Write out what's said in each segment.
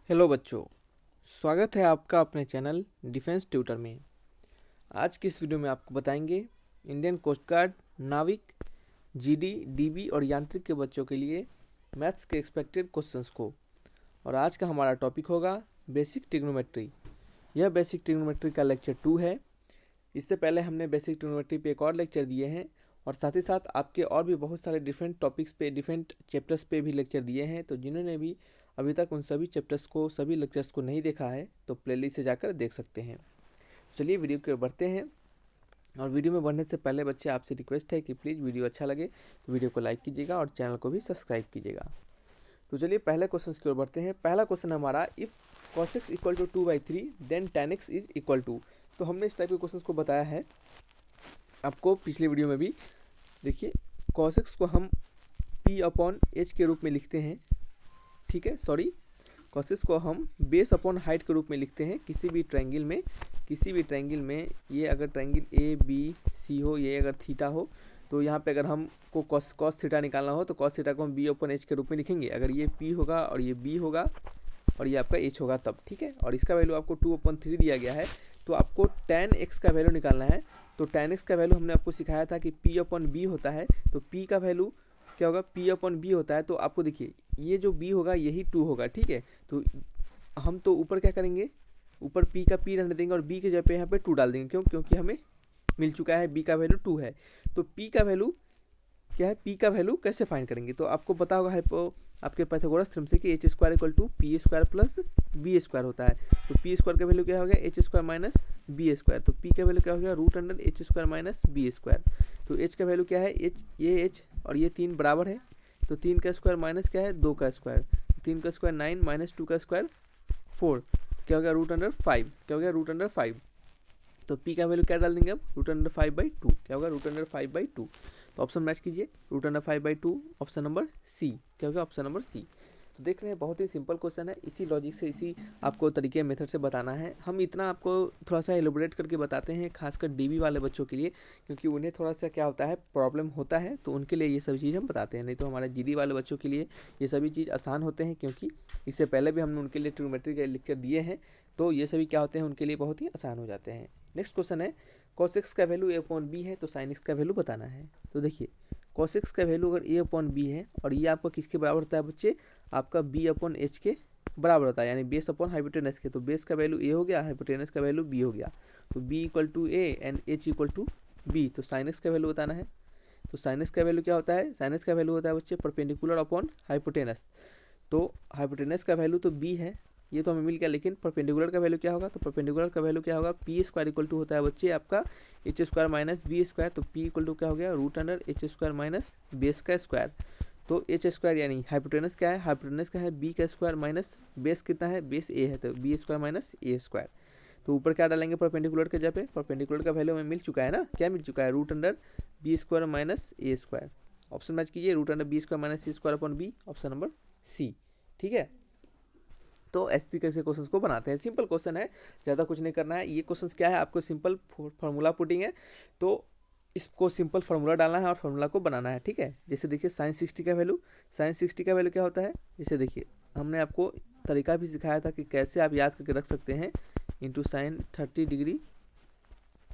Hello बच्चों, स्वागत है आपका अपने चैनल डिफेंस ट्यूटर में। आज की इस वीडियो में आपको बताएंगे इंडियन कोस्ट गार्ड, नाविक, जीडी, डीबी और यांत्रिक के बच्चों के लिए मैथ्स के एक्सपेक्टेड क्वेश्चंस को। और आज का हमारा टॉपिक होगा बेसिक ट्रिग्नोमेट्री। यह बेसिक ट्रिग्नोमेट्री का लेक्चर 2 है। इससे पहले हमने बेसिक ट्रिग्नोमेट्री पे एक और लेक्चर दिए हैं और साथ ही साथ आपके और भी बहुत सारे डिफरेंट टॉपिक्स पे, डिफरेंट चैप्टर्स पे भी लेक्चर दिए हैं। तो जिन्होंने भी अभी तक उन सभी चैप्टर्स को, सभी लेक्चर्स को नहीं देखा है तो प्लेलिस्ट से जाकर देख सकते हैं। चलिए वीडियो की ओर बढ़ते हैं। और वीडियो में बढ़ने से पहले बच्चे आपसे रिक्वेस्ट है कि प्लीज़ वीडियो अच्छा लगे तो वीडियो को लाइक कीजिएगा और चैनल को भी सब्सक्राइब कीजिएगा। तो चलिए पहले क्वेश्चन की ओर बढ़ते हैं। पहला क्वेश्चन हमारा, if cos x equal to 2/3 then tan x is equal to. तो हमने इस टाइप के क्वेश्चन को बताया है आपको पिछले वीडियो में भी। देखिए, cos x को हम p/h के रूप में लिखते हैं, ठीक है। सॉरी, cos x को हम बेस अपॉन हाइट के रूप में लिखते हैं किसी भी ट्रायंगल में। ये अगर ट्रायंगल ए बी सी हो, ये अगर थीटा हो, तो यहाँ पे अगर हमको cos थीटा निकालना हो तो cos थीटा को हम b/h के रूप में लिखेंगे। अगर ये p होगा और ये b होगा और ये आपका h होगा तब, ठीक है। और इसका वैल्यू आपको 2/3 दिया गया है। तो आपको tan x का वैल्यू निकालना है। तो tan x का वैल्यू हमने आपको सिखाया था कि p/b होता है। तो p का वैल्यू क्या होगा, p/b होता है। तो आपको देखिए, ये जो b होगा यही 2 होगा, ठीक है। तो हम तो ऊपर क्या करेंगे, ऊपर p का p रहने देंगे और b के जगह पे यहाँ पे 2 डाल देंगे। क्यों? क्योंकि हमें मिल चुका है b का वैल्यू 2 है। तो p का वैल्यू क्या है, p का वैल्यू कैसे फाइंड करेंगे? तो आपको पता होगा आपके पाइथागोरस थ्योरम से कि h² equal to P square plus B square होता है। तो पी स्क्वायर का वैल्यू क्या हो गया, h² माइनस बी स्क्वायर। तो p का वैल्यू क्या हो गया, √h² माइनस बी स्क्वायर। तो h का वैल्यू क्या है, ये h और ये 3 बराबर है। तो 3 का स्क्वायर माइनस क्या है, 2 का स्क्वायर। 3 का स्क्वायर 9 माइनस 2 का स्क्वायर 4, क्या हो गया, √5। क्या हो गया, √5। तो p का वैल्यू क्या डाल देंगे अब, √5/2। क्या होगा, √5/2। तो ऑप्शन मैच कीजिए, √5/2 ऑप्शन नंबर सी। क्या होगा, ऑप्शन नंबर सी। तो देख रहे हैं, बहुत ही सिंपल क्वेश्चन है। इसी लॉजिक से, इसी आपको तरीके मेथड से बताना है। हम इतना आपको थोड़ा सा एलोबरेट करके बताते हैं, खासकर डीबी वाले बच्चों के लिए, क्योंकि उन्हें थोड़ा सा क्या होता है, प्रॉब्लम होता है। तो उनके लिए ये सभी चीज़ हम बताते हैं। नहीं तो हमारे जीडी वाले बच्चों के लिए ये सभी चीज़ आसान होते हैं, क्योंकि इससे पहले भी हमने उनके लिए ट्रिग्नोमेट्री के लेक्चर दिए हैं। तो ये सभी क्या होते हैं, उनके लिए बहुत ही आसान हो जाते हैं। नेक्स्ट क्वेश्चन है, cos x का वैल्यू a/b है तो sin x का वैल्यू बताना है। तो देखिए, cos x का वैल्यू अगर a/b है और ये आपका किसके बराबर होता है बच्चे, आपका b/h के बराबर होता है, यानी बेस अपॉन हाइपोटेनस के। तो बेस का वैल्यू a हो गया, हाइपोटेनस का वैल्यू b हो गया। तो b equal to a and h equal to b। तो sin x का वैल्यू बताना है। तो sin x का वैल्यू क्या होता है, sin x का वैल्यू होता है बच्चे परपेंडिकुलर अपॉन हाइपोटेनस। तो हाइपोटेनस का वैल्यू तो b है, ये तो हमें मिल गया। लेकिन परपेंडिकुलर का वैल्यू क्या होगा, तो परपेंडिकुलर का वैल्यू क्या होगा, p² इक्वल टू होता है बच्चे आपका h² माइनस बी स्क्वायर। तो p इक्वल टू क्या हो गया, √h² माइनस बेस का स्क्वायर। तो h² यानी हाइपोटेनस क्या है, हाइपोटेनस का है b का स्क्वायर माइनस बेस कितना है, बेस a है, तो b² माइनस a²। तो ऊपर क्या डालेंगे परपेंडिकुलर के जगह पे, परपेंडिकुलर का वैल्यू हमें मिल चुका है ना, क्या मिल चुका है, √b² minus a²। Option match कीजिए, √b² minus a² upon b, option number C, ठीक है। तो इस तरीके से क्वेश्चंस को बनाते हैं। सिंपल क्वेश्चन है, ज़्यादा कुछ नहीं करना है। ये क्वेश्चंस क्या है, आपको सिंपल फार्मूला पुटिंग है। तो इसको सिंपल फार्मूला डालना है और फार्मूला को बनाना है, ठीक है। जैसे देखिए sin 60 का वैल्यू क्या होता है। जैसे देखिए, हमने आपको तरीका भी सिखाया था कि कैसे आप याद करके रख सकते हैं, into sin 30 degree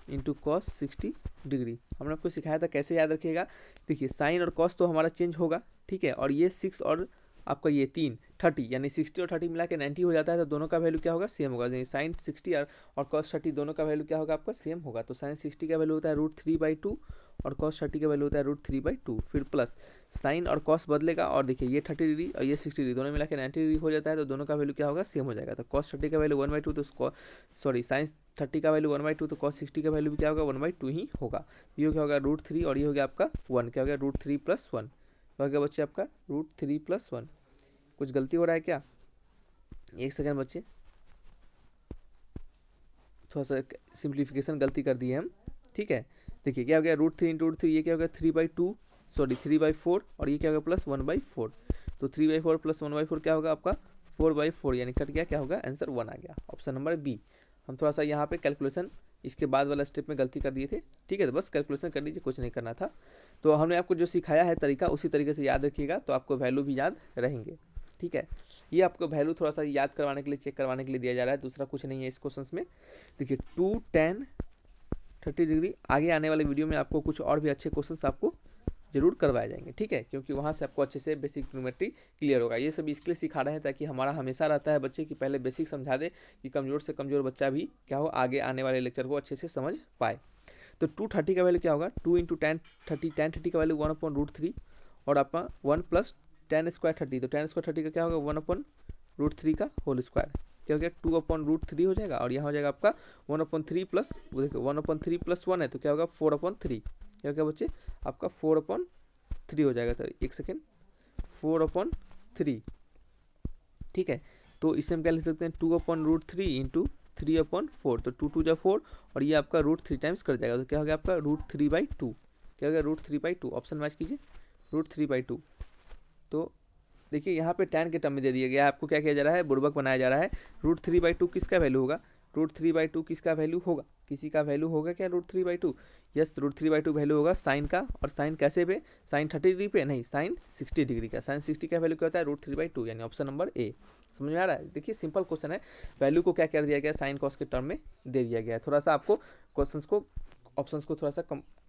into cos 60 degree. हमने आपको सिखाया था कैसे याद रखिएगा। देखिए, साइन और cos तो हमारा चेंज होगा, ठीक है। और ये 6 और आपका ये 3 30, यानी 60 और 30 मिला के 90 हो जाता है। तो दोनों का वैल्यू क्या होगा, सेम होगा। यानी साइन 60 और cos 30 दोनों का वैल्यू क्या होगा, आपका सेम होगा। तो साइन 60 का वैल्यू होता है √3/2 और cos 30 का वैल्यू होता है √3/2। फिर प्लस साइन और cos बदलेगा, और देखिए ये 30 डिग्री और ये 60 डिग्री दोनों मिला के 90 डिग्री हो जाता है। तो दोनों का वैल्यू क्या होगा, सेम हो जाएगा। तो cos 30 का वैल्यू 1/2, तो सॉरी साइन 30 का वैल्यू 1/2, तो cos 60 का वैल्यू भी क्या होगा, 1/2 ही होगा। ये क्या होगा, √3 और ये हो गया आपका 1। क्या हो गया, √3 + 1 हो गया बच्चे आपका √3 + 1। कुछ गलती हो रहा है क्या, एक सेकंड बच्चे, थोड़ा सा सिंप्लीफिकेशन गलती कर दी है हम, ठीक है। देखिए क्या हो गया, √3 इंटू √3, ये क्या हो गया 3/2, सॉरी 3/4, और ये क्या होगा प्लस 1/4। तो 3/4 + 1/4 क्या होगा आपका 4/4, यानी कट गया, क्या होगा, आंसर 1 आ गया, ऑप्शन नंबर बी। हम थोड़ा सा यहाँ पे कैलकुलेशन इसके बाद वाला स्टेप में गलती कर दिए थे, ठीक है। तो बस कैलकुलेशन कर लीजिए, कुछ नहीं करना था। तो हमने आपको जो सिखाया है तरीका, उसी तरीके से याद रखिएगा, तो आपको वैल्यू भी याद रहेंगे। ठीक है। ये आपको वैल्यू थोड़ा सा याद करवाने के लिए, चेक करवाने के लिए दिया जा रहा है, दूसरा कुछ नहीं है इस क्वेश्चन में। देखिए 2 tan 30 डिग्री, आगे आने वाले वीडियो में आपको कुछ और भी अच्छे क्वेश्चन आपको जरूर करवाए जाएंगे, ठीक है, क्योंकि वहाँ से आपको अच्छे से बेसिक ट्रिग्नोमेट्री क्लियर होगा। ये सब इसके लिए सिखा रहे हैं ताकि हमारा हमेशा रहता है बच्चे की पहले बेसिक समझा दे कि कमज़ोर से कमज़ोर बच्चा भी क्या हो, आगे आने वाले लेक्चर को अच्छे से समझ पाए। तो 230 का वैल्यू क्या होगा, 2 इंटू tan 30 का वैल्यू 1/√3 और आपका 1 प्लस tan स्क्वायर 30, तो tan स्क्वायर 30 का क्या होगा 1/√3 का होल स्क्वायर, क्या हो गया 2/√3 हो जाएगा, और यहाँ हो जाएगा आपका 1/3 प्लस, देखो 1/3 प्लस 1 है तो क्या होगा 4/3, क्या क्या बच्चे आपका 4/3 हो जाएगा। तो एक सेकेंड, 4/3, ठीक है। तो इससे हम क्या लिख सकते हैं 2/√3 इंटू 3/4, तो 2 2 4 और ये आपका √3 टाइम्स कर जाएगा, तो क्या हो गया आपका √3/2, क्या हो गया √3/2, ऑप्शन मैच कीजिए √3/2। तो देखिए यहाँ पे tan के टर्म में दे दिया गया है, आपको क्या किया जा रहा है, बुड़बक बनाया जा रहा है। √3/2 किसका वैल्यू होगा, √3/2 किसका वैल्यू होगा, किसी का वैल्यू होगा क्या √3/2, यस √3/2 वैल्यू होगा साइन का, और साइन कैसे पे, साइन 30 डिग्री पे नहीं, साइन 60 डिग्री का, साइन 60 का वैल्यू क्या होता है √3/2, यानी ऑप्शन नंबर ए। समझ में आ रहा है, देखिए सिंपल क्वेश्चन है, वैल्यू को क्या कर दिया गया, साइन कॉस के टर्म में दे दिया गया है, थोड़ा सा आपको क्वेश्चन को, ऑप्शन को थोड़ा सा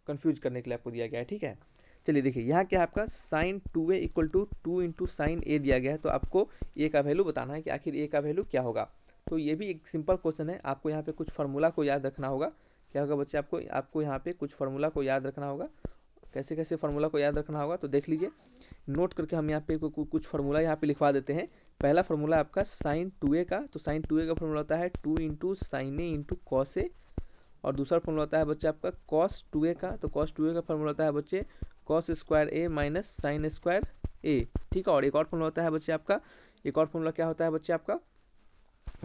कंफ्यूज करने के लिए आपको दिया गया है, ठीक है। चलिए देखिए यहाँ क्या है आपका sine 2a equal to 2 into sine A दिया गया है, तो आपको ए का वैल्यू बताना है कि आखिर ए का वैल्यू क्या होगा। तो ये भी एक सिंपल क्वेश्चन है, आपको यहाँ पे कुछ फार्मूला को याद रखना होगा, क्या होगा बच्चे आपको यहाँ पे कुछ फार्मूला को याद रखना होगा। कैसे कैसे फार्मूला को याद रखना होगा तो देख लीजिए, नोट करके हम यहाँ पे कुछ फार्मूला यहाँ पे लिखवा देते हैं। पहला फार्मूला आपका साइन 2a का, तो साइन 2a का फार्मूला होता है 2 into sine A into cos ए, और दूसरा फार्मूला होता है बच्चे आपका कॉस 2a का, तो कॉस 2a का फार्मूला होता है बच्चे कॉस स्क्वायर ए माइनस साइन स्क्वायर ए, ठीक है। और एक और फार्मूला होता है बच्चे आपका, एक और फार्मूला क्या होता है बच्चे आपका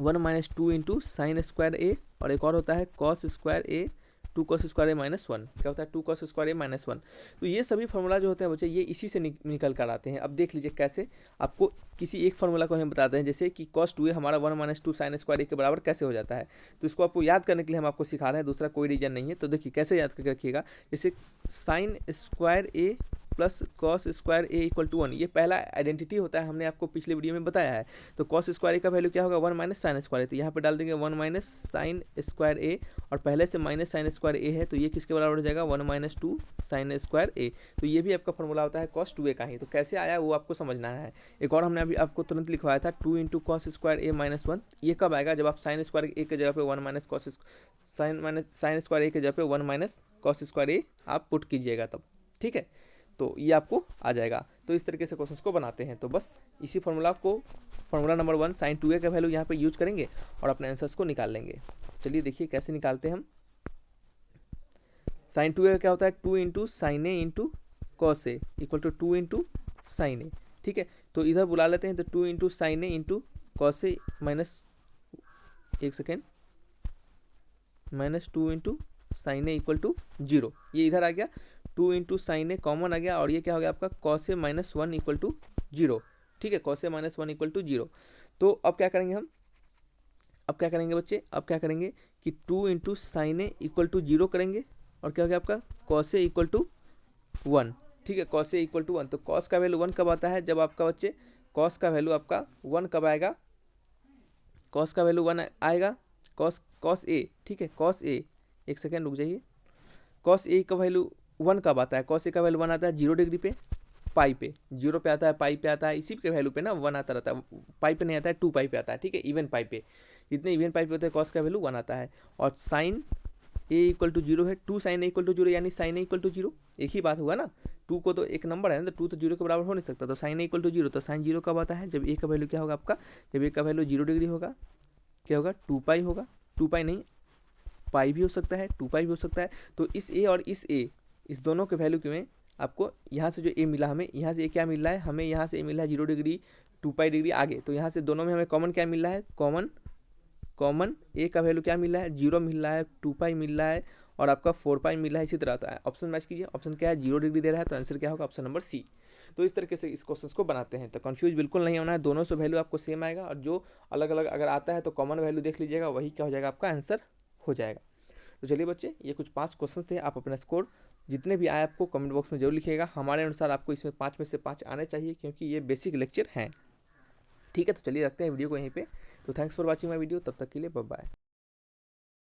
1 - 2 इंटू साइन स्क्वायर ए, और एक और होता है कॉस स्क्वायर ए 2 कॉस स्क्वायर ए माइनस 1, क्या होता है 2 कॉस स्क्वायर ए माइनस 1। तो ये सभी फार्मूला जो होते हैं बच्चे ये इसी से निकल कर आते हैं। अब देख लीजिए कैसे, आपको किसी एक फार्मूला को हम बताते हैं, जैसे कि कॉस 2a हमारा 1 - 2 साइन स्क्वायर ए के बराबर कैसे हो जाता है, तो इसको आपको याद करने के लिए हम आपको सिखा रहे हैं, दूसरा कोई रीजन नहीं है। तो देखिए कैसे याद करके रखिएगा, जैसे sine square A plus cos square A equal to 1, ये पहला आइडेंटिटी होता है, हमने आपको पिछले वीडियो में बताया है। तो कॉस स्क्वायर ए का वैल्यू क्या होगा 1 माइनस साइन स्क्वायर ए, तो यहाँ पे डाल देंगे 1 माइनस साइन स्क्वायर ए, और पहले से माइनस साइन स्क्वायर ए है तो ये किसके बराबर हो जाएगा 1 - 2 साइन स्क्वायर ए। तो ये भी आपका फॉर्मूला होता है कॉस 2a का ही। तो कैसे आया वो आपको समझना है। एक और हमने अभी आपको तुरंत लिखवाया था 2 इंटू कॉस स्क्वायर ए माइनस 1, ये कब आएगा जब आप साइन स्क्वायर ए के जगह पे 1 माइनस कॉस साइन स्क्वायर ए के जगह पे 1 माइनस कॉस स्क्वायर ए आप पुट कीजिएगा तब, ठीक है। तो ये आपको आ जाएगा। तो इस तरीके से क्वेश्चंस को बनाते हैं। तो बस इसी फार्मूला को, फार्मूला नंबर 1 साइन 2a का वैल्यू यहाँ पे यूज करेंगे और अपने आंसर्स को निकाल लेंगे। चलिए देखिए कैसे निकालते हैं हम। साइन 2a का क्या होता है 2 into sine A into cos A equal to 2 into sine A, ठीक है। तो इधर बुला लेते हैं, तो 2 into sine A into cos A minus, एक second, minus 2 into sine A equal to 0, ये इधर आ गया। 2 इंटू साइन ए कॉमन आ गया, और ये क्या हो गया आपका cos A minus 1 equal to 0, ठीक है। Cos A minus 1 equal to 0। तो अब क्या करेंगे हम, अब क्या करेंगे बच्चे, अब क्या करेंगे कि 2 into sine A equal to 0 करेंगे, और क्या हो गया आपका कॉस ए इक्वल टू 1, ठीक है। कॉस ए इक्वल टू 1, तो कॉस का वैल्यू 1 कब आता है, जब आपका बच्चे कॉस का वैल्यू आपका 1 कब आएगा, कॉस का वैल्यू 1 आएगा, कॉस ए, ठीक है। कॉस ए, एक सेकेंड रुक जाइए, कॉस ए का वैल्यू 1 कब आता है, कॉस ए का वैल्यू 1 आता है 0 डिग्री पे, पाई पे, 0 पे आता है, पाई पे आता है, इसी के वैल्यू पे ना 1 आता रहता है, पाई पे नहीं आता है, 2 पाई पे आता है, ठीक है। इवन पाई पे, जितने इवन पाई पे होते हैं कॉस का वैल्यू 1 आता है। और साइन ए इक्वल टू 0 है, 2 साइन ए इक्वल टू 0, यानी साइन ए इक्वल टू 0, एक ही बात हुआ ना। 2 को तो एक नंबर है ना, तो 2 तो 0 के बराबर हो नहीं सकता, तो साइन ए इक्वल टू 0, तो साइन 0 कब आता है, जब ए का वैल्यू क्या होगा आपका, जब ए का वैल्यू 0 डिग्री होगा, क्या होगा 2 पाई होगा, 2 पाई नहीं, पाई भी हो सकता है, 2 पाई भी हो सकता है। तो इस ए और इस ए, इस दोनों के वैल्यू के में आपको यहाँ से जो ए मिला, हमें यहाँ से ए क्या मिल रहा है, हमें यहाँ से ए मिल रहा है 0 डिग्री, 2 पाई डिग्री आगे, तो यहाँ से दोनों में हमें कॉमन क्या मिल रहा है, कॉमन ए का वैल्यू क्या मिल रहा है 0 मिल रहा है, 2 पाई मिल रहा है, और आपका 4 पाई मिल रहा है। इसी तरह आता है, ऑप्शन मैच कीजिए, ऑप्शन क्या है 0 डिग्री दे रहा है, तो आंसर क्या होगा ऑप्शन नंबर सी। तो इस तरीके से इस क्वेश्चन को बनाते हैं। तो कंफ्यूज बिल्कुल नहीं होना है, दोनों से वैल्यू आपको सेम आएगा, और जो अलग अलग अगर आता है तो कॉमन वैल्यू देख लीजिएगा, वही क्या हो जाएगा आपका आंसर हो जाएगा। तो चलिए बच्चे, ये कुछ 5 क्वेश्चन थे। आप अपना स्कोर जितने भी आए आपको कमेंट बॉक्स में जरूर लिखिएगा। हमारे अनुसार आपको इसमें 5 में से 5 आने चाहिए, क्योंकि ये बेसिक लेक्चर हैं। ठीक है, तो चलिए रखते हैं वीडियो को यहीं पे। तो thanks for watching my video, तब तक के लिए बाय बाय।